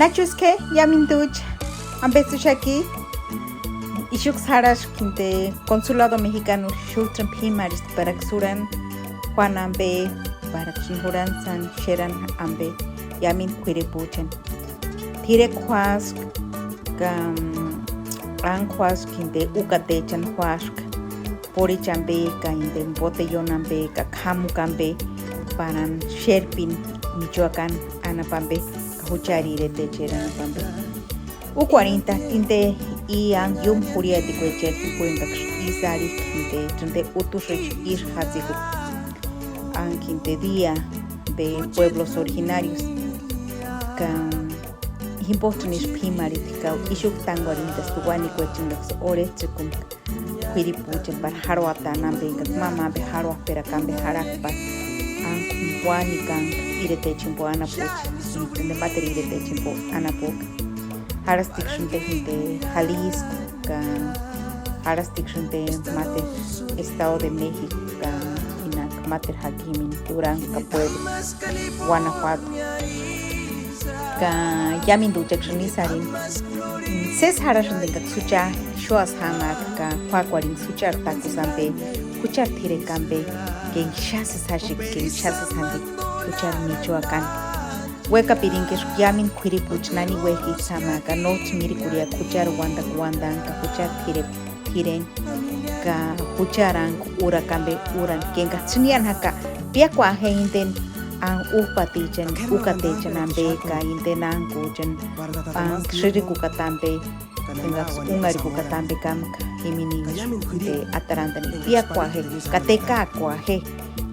Nachos que yamin duch. Ambestush aquí. Ishuk Sarash Quinte, Consulado Mexicano, Shultran Pimaris, para Xuran, Juan Ambe, para Chinjuran San Sheran Ambe, Yamin Quiripuchen. Tire Quask, Anquas Quinte, Ucatechan Huask, Porichambe, Kainde, Botellonambe, Kamukambe, Paran Sherpin, Michoacán, Anapambe, Kahuchari de Techeranapambe. U40 tinte iang yum puriatico echel puendak isari kinte tinte utusrich ir haziku an quinte día de pueblos originarios kan himpotunis primaritica ishuk tangorintas tuwani kwechindax orechikum quiripuchen par haroata nambe mama be haro pera kambe harakpa an wani kan iretechimpo anapuch tinte materi iretechimpo anapuch Harastikshun de Jalisco, Harastikshun de Mater, Estado de México, Inac, Mater Hakimin, Durango, Puebla, Guanajuato, Yamin Duchexunisarin, Ses Harashun de Katsucha, Shoas Hamak, Huaquarin, Suchar Takusambe, Kuchar Tirecambe, Gen Shasas Hashik, Gen Shasas Handi, Kuchar Michoacán. Weka pirinkesh yamin quiripuch nani wehi samaka not mirikuria kuchar wanda ka kuchar tiren ka kucharan ura kambe uran kenga tsunian haka piakwa heinden an upatichen ukatechen ambe ka intenan kuchen an shiriku katambe tenga ungari kukatambe kam himini de atarantan piakwa he kateka kwa he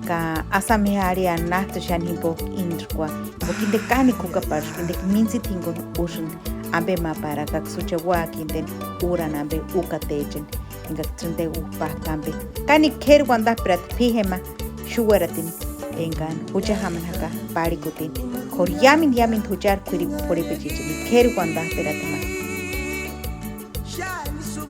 ka asame area nahto shan himpo indrkwa bokinde kani kuka par inde minsi tingo ushun ambe ma para ka sucha wa kinde uran ambe ukatechen inga trende upa kambe kani ker wanda prat pihema shuwaratin engan huja haman haka pari kutin kor yamin hujar kuri pore pechichi ker wanda peratma